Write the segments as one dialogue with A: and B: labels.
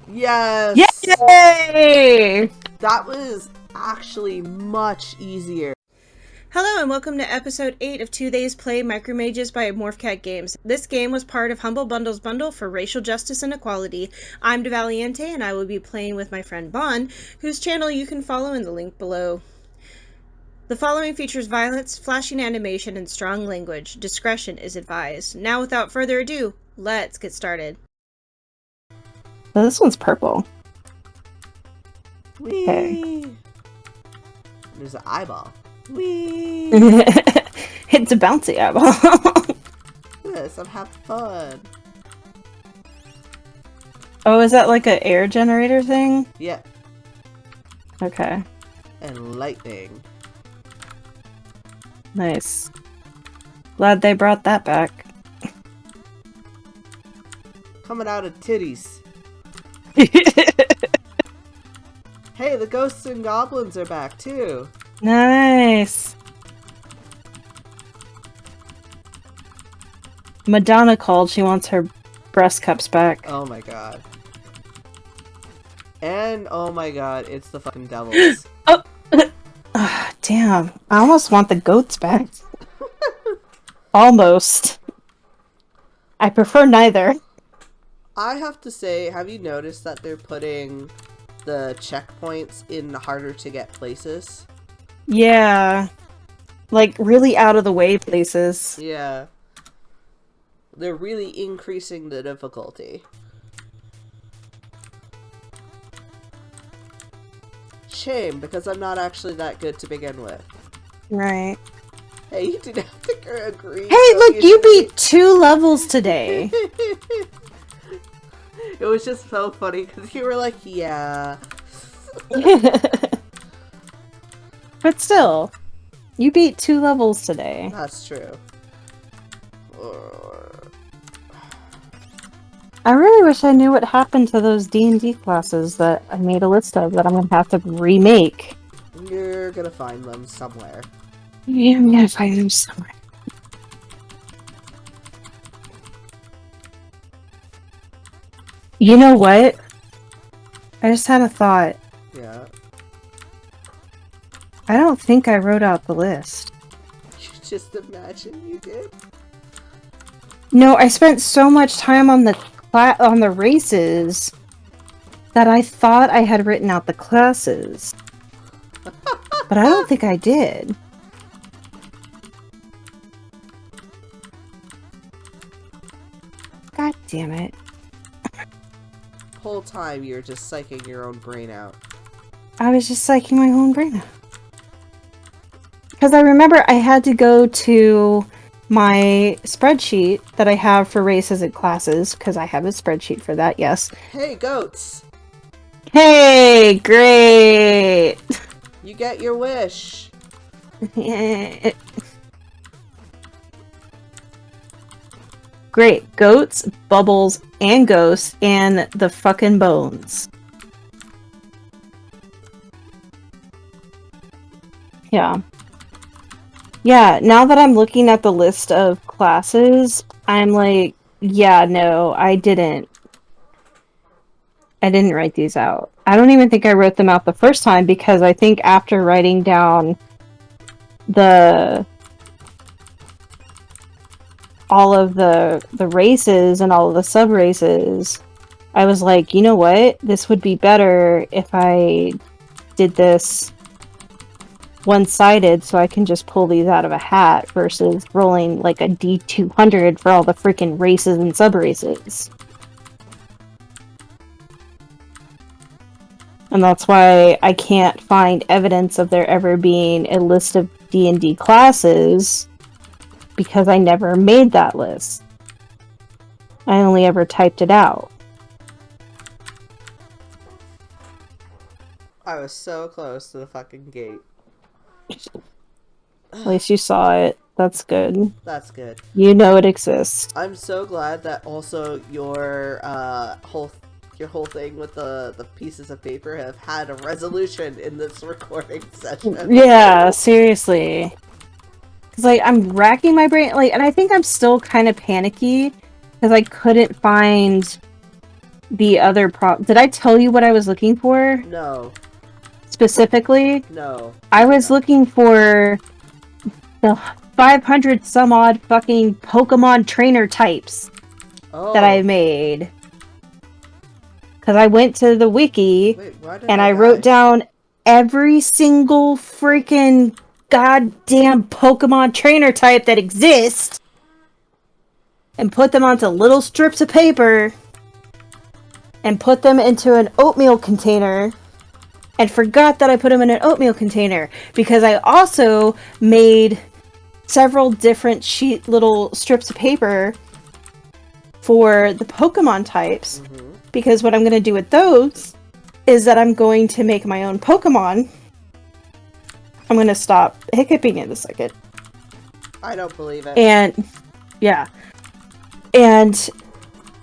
A: Yes!
B: Yay!
A: That was actually much easier.
C: Hello and welcome to episode 8 of 2 Days Play Micromages by Morphcat Games. This game was part of Humble Bundle's bundle for racial justice and equality. I'm DeValiente and I will be playing with my friend Bon, whose channel you can follow in the link below. The following features violence, flashing animation, and strong language. Discretion is advised. Now without further ado, let's get started.
B: Oh, this one's purple.
A: Whee!
B: Okay.
A: There's an eyeball. Whee!
B: It's a bouncy eyeball.
A: Look at this, I'm having fun.
B: Oh, is that like an air generator thing?
A: Yeah,
B: Okay,
A: and lightning.
B: nice. Glad they brought that back.
A: Coming out of titties. Hey, the ghosts and goblins are back too.
B: Nice. Madonna called. She wants her breast cups back.
A: Oh my god. And oh my god, it's the fucking devils.
B: Damn. I almost want the goats back. Almost. I prefer neither.
A: I have to say, have you noticed that they're putting the checkpoints in harder to get places?
B: Yeah. Like, really out of the way places.
A: Yeah. They're really increasing the difficulty. Shame, because I'm not actually that good to begin with.
B: Right.
A: Hey, you didn't have to agree.
B: Hey, look, you beat 2 levels today.
A: It was just so funny, because you were like, yeah.
B: But still, you beat 2 levels today.
A: That's true.
B: I really wish I knew what happened to those D&D classes that I made a list of that I'm gonna have to remake.
A: You're gonna find them somewhere.
B: Yeah, I'm gonna find them somewhere. You know what? I just had a thought.
A: Yeah.
B: I don't think I wrote out the list.
A: You just imagine you did.
B: No, I spent so much time on the races that I thought I had written out the classes. But I don't think I did. God damn it.
A: Whole time you're just psyching your own brain out.
B: I was just psyching my own brain out. Because I remember I had to go to my spreadsheet that I have for races and classes, because I have a spreadsheet for that, yes.
A: Hey, goats!
B: Hey, great!
A: You get your wish!
B: Great. Goats, bubbles, and ghosts, and the fucking bones. Yeah. Yeah, now that I'm looking at the list of classes, I'm like, yeah, no, I didn't write these out. I don't even think I wrote them out the first time, because I think after writing down all of the races and all of the sub-races, I was like, you know what? This would be better if I did this one-sided, so I can just pull these out of a hat versus rolling like a D200 for all the freaking races and sub-races. And that's why I can't find evidence of there ever being a list of D&D classes, because I never made that list. I only ever typed it out.
A: I was so close to the fucking gate.
B: At least you saw it. That's good.
A: That's good.
B: You know it exists.
A: I'm so glad that also your whole thing with the pieces of paper have had a resolution in this recording session.
B: Yeah, seriously. Because, like, I'm racking my brain, like, and I think I'm still kind of panicky, because I couldn't find the other Did I tell you what I was looking for
A: No.
B: specifically?
A: No.
B: I was looking for the 500 some odd fucking Pokemon trainer types that I made. Because I went to the wiki and I wrote down every single freaking goddamn Pokemon trainer type that exists and put them onto little strips of paper and put them into an oatmeal container and forgot that I put them in an oatmeal container because I also made several different little strips of paper for the Pokemon types. Because what I'm going to do with those is that I'm going to make my own Pokemon. I'm going to stop hiccuping in a second.
A: I don't believe it.
B: And, yeah. And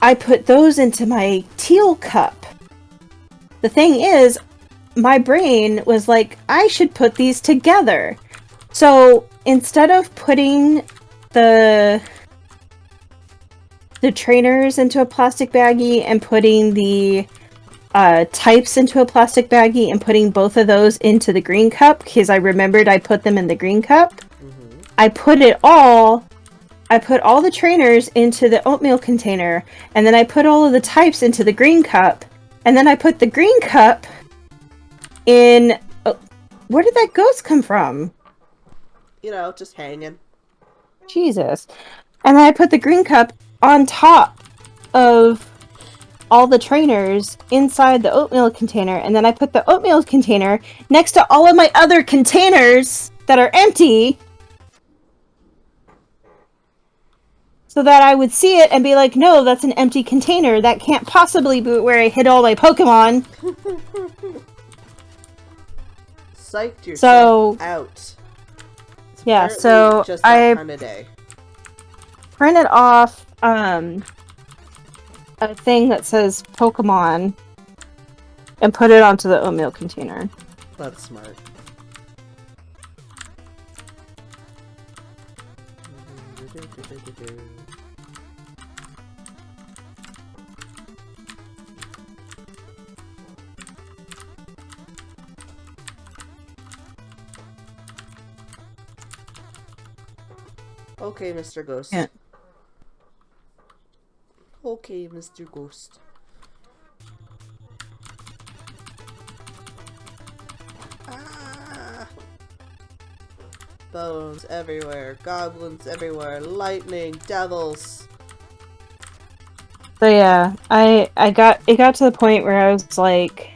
B: I put those into my teal cup. The thing is, my brain was like, I should put these together. So, instead of putting the trainers into a plastic baggie and putting the types into a plastic baggie and putting both of those into the green cup, because I remembered I put them in the green cup, I put all the trainers into the oatmeal container, and then I put all of the types into the green cup, and then I put the green cup in... where did that ghost come from?
A: You know, just hanging.
B: Jesus. And then I put the green cup on top of all the trainers inside the oatmeal container, and then I put the oatmeal container next to all of my other containers that are empty so that I would see it and be like, no, that's an empty container. That can't possibly be where I hid all my Pokemon.
A: Psyched yourself out. It's
B: yeah, so
A: just that kind of day.
B: Printed off a thing that says Pokemon and put it onto the oatmeal container.
A: That's smart. Okay, Mr. Ghost.
B: Yeah.
A: Okay, Mr. Ghost. Ah! Bones everywhere, goblins everywhere, lightning, devils.
B: So yeah, it got to the point where I was like,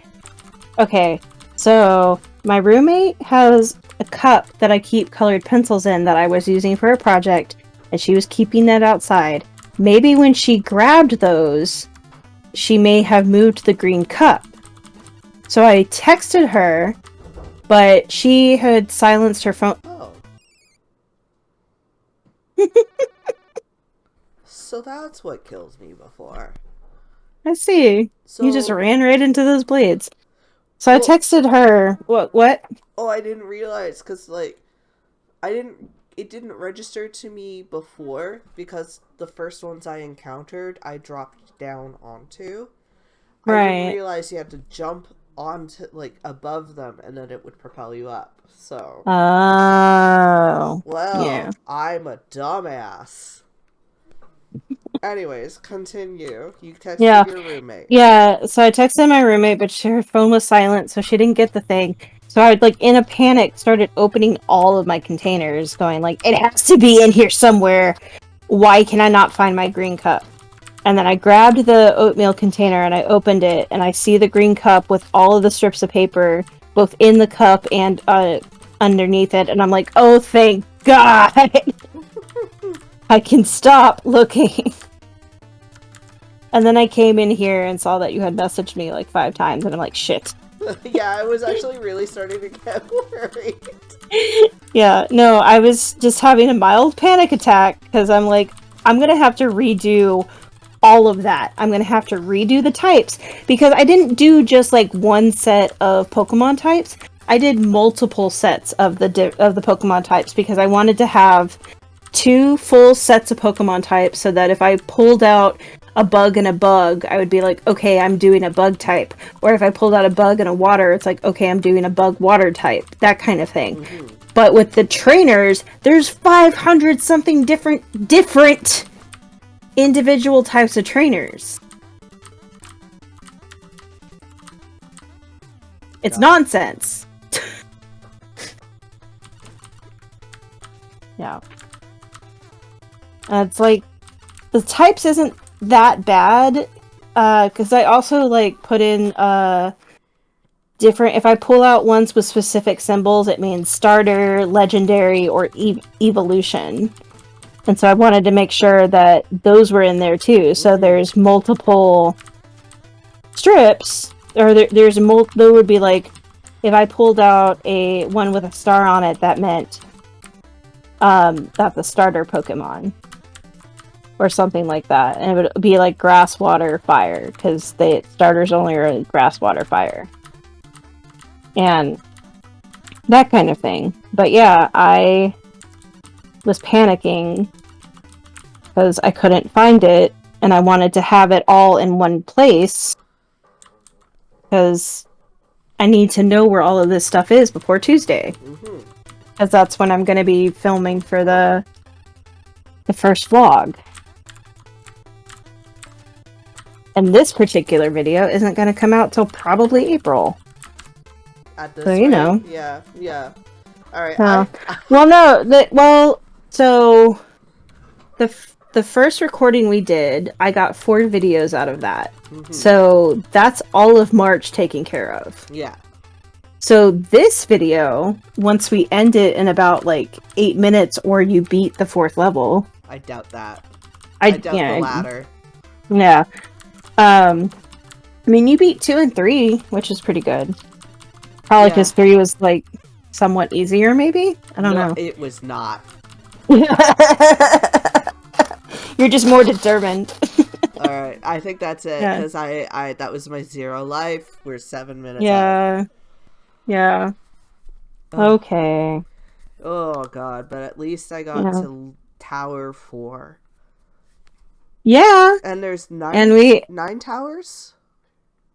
B: okay, so my roommate has a cup that I keep colored pencils in that I was using for a project, and she was keeping that outside. Maybe when she grabbed those, she may have moved the green cup. So I texted her, but she had silenced her phone.
A: Oh. So that's what kills me before.
B: I see.
A: So,
B: You just ran right into those blades. So I texted her. What?
A: Oh, I didn't realize, because, like, it didn't register to me before, because the first ones I encountered, I dropped down onto.
B: Right.
A: I didn't realize you had to jump onto, like, above them, and then it would propel you up, so.
B: Oh.
A: Well,
B: yeah.
A: I'm a dumbass. Anyways, continue. You texted your roommate.
B: Yeah, so I texted my roommate, but her phone was silent, so she didn't get the thing. So I, like, in a panic, started opening all of my containers, going, like, it has to be in here somewhere. Why can I not find my green cup? And then I grabbed the oatmeal container, and I opened it, and I see the green cup with all of the strips of paper, both in the cup and underneath it, and I'm like, oh, thank God! I can stop looking. And then I came in here and saw that you had messaged me like 5 times, and I'm like, shit.
A: Yeah, I was actually really starting to get worried.
B: Yeah, no, I was just having a mild panic attack, because I'm like, I'm gonna have to redo all of that. I'm gonna have to redo the types, because I didn't do just like one set of Pokemon types. I did multiple sets of the Pokemon types, because I wanted to have 2 full sets of Pokemon types so that if I pulled out a bug and a bug, I would be like, okay, I'm doing a bug type. Or if I pulled out a bug and a water, it's like, okay, I'm doing a bug water type. That kind of thing.
A: Mm-hmm.
B: But with the trainers, there's 500 something different individual types of trainers. It's nonsense. Yeah. It's like, the types isn't that bad, because I also, like, put in, different, if I pull out ones with specific symbols, it means starter, legendary, or evolution. And so I wanted to make sure that those were in there too. So there's multiple strips, or there would be like, if I pulled out a one with a star on it, that meant that's a starter Pokemon. Or something like that. And it would be like grass, water, fire, because the starters only are grass, water, fire. And that kind of thing. But yeah, I was panicking because I couldn't find it, and I wanted to have it all in one place because I need to know where all of this stuff is before Tuesday. Because that's when I'm going to be filming for the first vlog. And this particular video isn't going to come out till probably April.
A: At this
B: So,
A: rate,
B: you know.
A: Yeah. Alright,
B: so the first recording we did, I got 4 videos out of that. So that's all of March taken care of.
A: Yeah.
B: So this video, once we end it in about like 8 minutes or you beat the 4th level.
A: I doubt that.
B: I
A: doubt the latter.
B: Yeah. I mean, you beat 2 and 3, which is pretty good. Probably because 3 was like somewhat easier, maybe? I don't know.
A: It was not.
B: You're just more determined.
A: Alright, I think that's it,
B: Yeah.
A: because I that was my 0 life. We're 7 minutes
B: Yeah. Yeah.
A: Oh.
B: Okay.
A: Oh god, but at least I got to Tower 4.
B: Yeah.
A: And there's 9
B: And
A: 9 towers?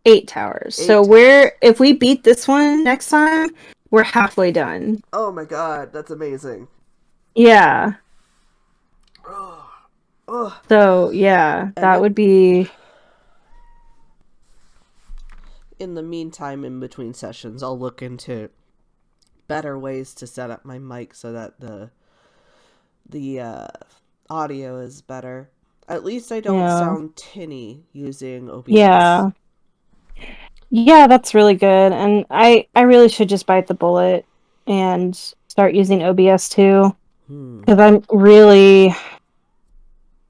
B: 8 towers.
A: 8
B: So
A: towers.
B: if we beat this one next time, we're halfway done.
A: Oh my god, that's amazing.
B: Yeah.
A: Ugh.
B: So, yeah, that would be...
A: In the meantime, in between sessions, I'll look into better ways to set up my mic so that the audio is better. At least I don't sound tinny using OBS.
B: Yeah. Yeah, that's really good. And I really should just bite the bullet and start using OBS too. Because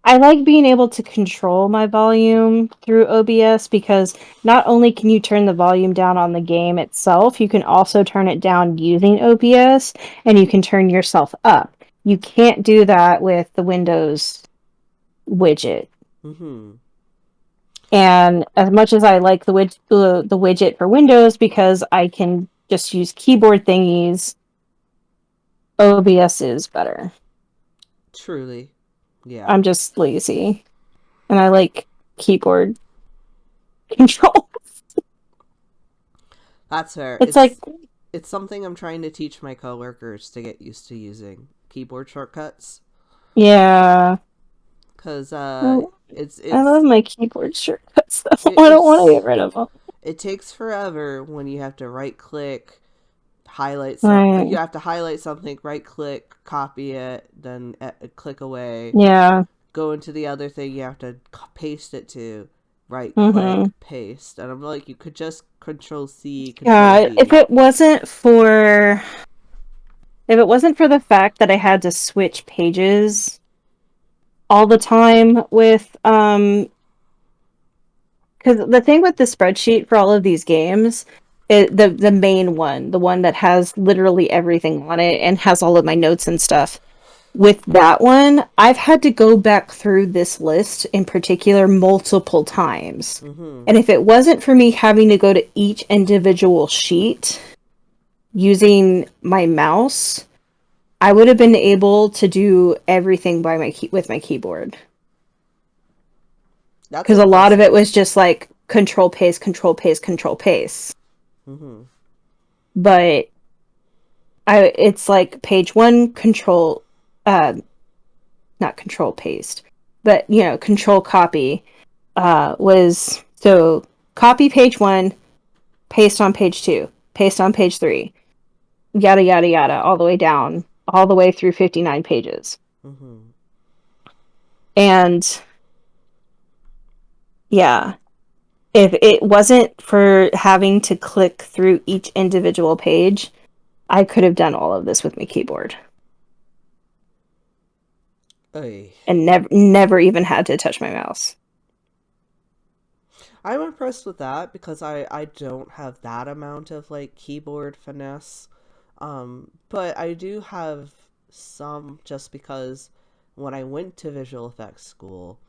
B: I like being able to control my volume through OBS, because not only can you turn the volume down on the game itself, you can also turn it down using OBS, and you can turn yourself up. You can't do that with the Windows widget. And as much as I like the widget for Windows, because I can just use keyboard thingies, OBS is better.
A: Truly. Yeah.
B: I'm just lazy. And I like keyboard control.
A: That's fair. It's something I'm trying to teach my coworkers to get used to using keyboard shortcuts.
B: Yeah.
A: Because it's
B: I love my keyboard shortcuts though. I don't want to get rid of them.
A: It takes forever when you have to right click, highlight something.
B: Right.
A: You have to highlight something, right click, copy it, then click away.
B: Yeah.
A: Go into the other thing you have to paste it to, right click, paste. And I'm like, you could just Control C, Control V.
B: If it wasn't for the fact that I had to switch pages all the time with because the thing with the spreadsheet for all of these games, the main one, the one that has literally everything on it and has all of my notes and stuff, with that one, I've had to go back through this list in particular multiple times. And if it wasn't for me having to go to each individual sheet using my mouse, I would have been able to do everything by with my keyboard.
A: That's
B: Because a lot of
A: impressive.
B: it was just like control paste, control paste, control paste.
A: Mm-hmm.
B: But it's like page one, control, not control paste, but control copy. Was so copy page one, paste on page two, paste on page three, yada yada yada, all the way down, all the way through 59 pages.
A: Mm-hmm.
B: And yeah, if it wasn't for having to click through each individual page, I could have done all of this with my keyboard
A: Oy.
B: and never even had to touch my mouse.
A: I'm impressed with that because I don't have that amount of like keyboard finesse. But I do have some just because when I went to visual effects school,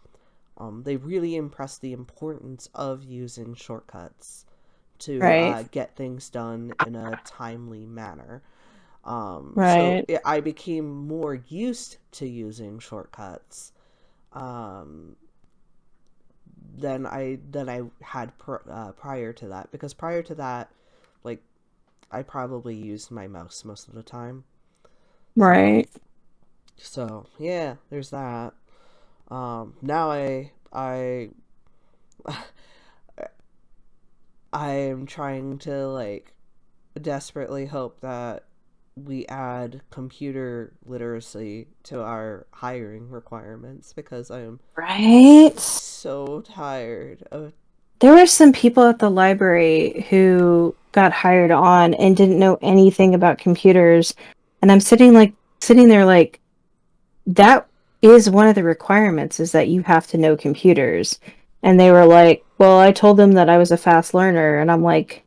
A: they really impressed the importance of using shortcuts to
B: Right.
A: get things done in a timely manner.
B: Right.
A: I became more used to using shortcuts um, than I had prior to that, because prior to that, like, I probably used my mouse most of the time.
B: Right.
A: So yeah, there's that. Now I am trying to like desperately hope that we add computer literacy to our hiring requirements because I am
B: Right.
A: so tired of.
B: There were some people at the library who got hired on and didn't know anything about computers. And I'm sitting there like, that is one of the requirements, is that you have to know computers. And they were like, well, I told them that I was a fast learner. And I'm like,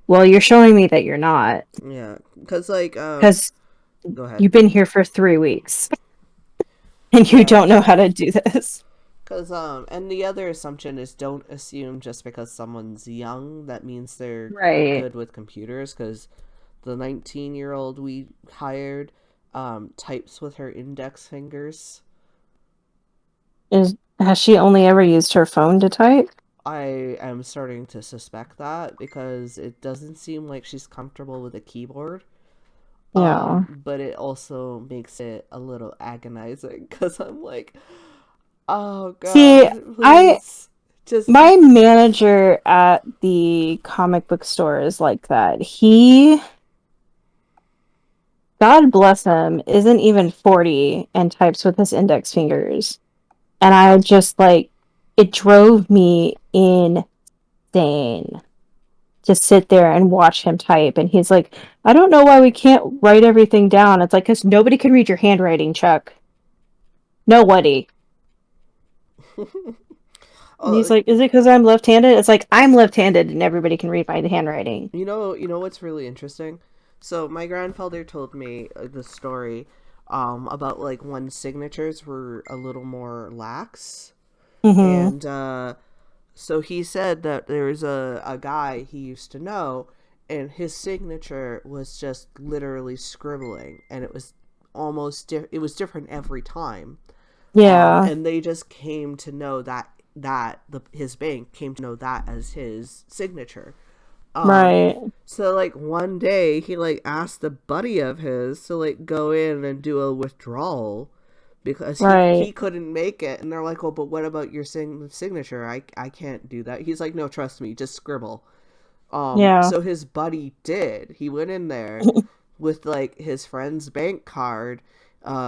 B: well, you're showing me that you're not.
A: Yeah, because like
B: Because
A: go ahead.
B: you've been here for 3 weeks and you
A: Yeah,
B: don't know how to do this.
A: because and the other assumption is don't assume just because someone's young that means they're
B: Right.
A: good with computers, because the 19-year-old we hired types with her index fingers.
B: Has she only ever used her phone to type?
A: I am starting to suspect that because it doesn't seem like she's comfortable with a keyboard.
B: Yeah.
A: But it also makes it a little agonizing because I'm like, oh
B: See,
A: god,
B: I
A: please, just
B: my manager at the comic book store is like that. He, God bless him, isn't even 40 and types with his index fingers. And I just like, it drove me insane to sit there and watch him type. And he's like, I don't know why we can't write everything down. It's like, because nobody can read your handwriting, Chuck. Nobody. And he's
A: oh,
B: like, is it because I'm left-handed? It's like, I'm left-handed and everybody can read my handwriting.
A: you know what's really interesting? So my grandfather told me the story about like when signatures were a little more lax,
B: Mm-hmm.
A: and so he said that there was a guy he used to know, and his signature was just literally scribbling, and it was it was different every time.
B: Yeah.
A: And they just came to know his bank came to know that as his signature. Um,
B: Right.
A: so like one day he like asked a buddy of his to like go in and do a withdrawal because he
B: Right.
A: couldn't make it, and they're like, "Oh, but what about your signature? I can't do that." He's like, "No, trust me, just scribble."
B: Yeah.
A: So his buddy did. He went in there with like his friend's bank card,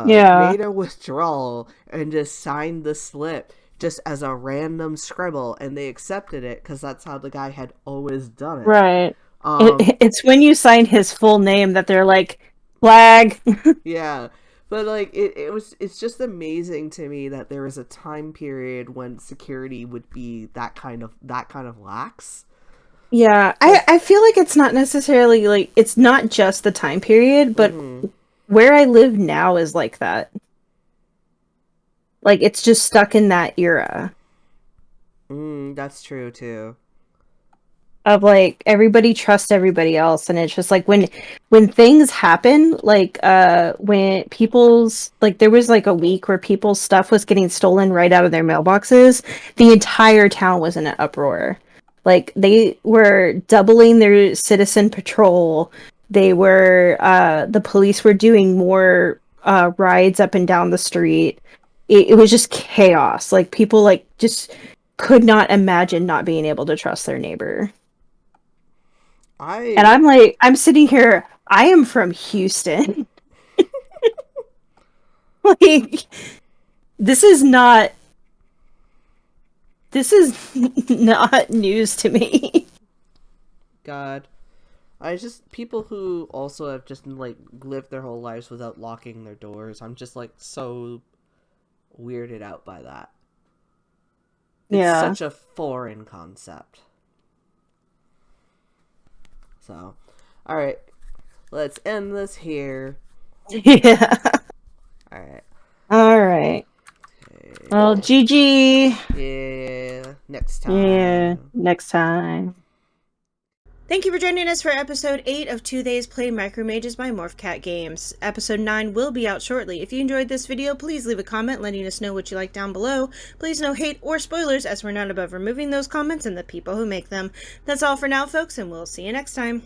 B: Yeah.
A: made a withdrawal, and just signed the slip just as a random scribble, and they accepted it because that's how the guy had always done it.
B: Right.
A: Um,
B: It's when you sign his full name that they're like, flag.
A: yeah. But like it's just amazing to me that there was a time period when security would be that kind of lax.
B: Yeah. I feel like it's not necessarily like, it's not just the time period, but
A: Mm-hmm.
B: where I live now is like that. Like, it's just stuck in that era.
A: That's true too.
B: of like everybody trusts everybody else, and it's just like when things happen, like when people's like there was like a week where people's stuff was getting stolen right out of their mailboxes, the entire town was in an uproar. Like they were doubling their citizen patrol. They were the police were doing more rides up and down the street. It was just chaos. Like people like just could not imagine not being able to trust their neighbor. And I'm like, I'm sitting here, I am from Houston. Like, this is not news to me.
A: God. People who also have just, like, lived their whole lives without locking their doors, I'm just, like, so weirded out by that. It's such a foreign concept. So, alright. Let's end this here.
B: Yeah.
A: Alright.
B: Alright.
A: Okay.
B: Well, GG.
A: Yeah. Next time.
B: Yeah. Next time.
C: Thank you for joining us for episode 8 of 2 Days Play Micromages by Morphcat Games. Episode 9 will be out shortly. If you enjoyed this video, please leave a comment letting us know what you like down below. Please no hate or spoilers, as we're not above removing those comments and the people who make them. That's all for now, folks, and we'll see you next time.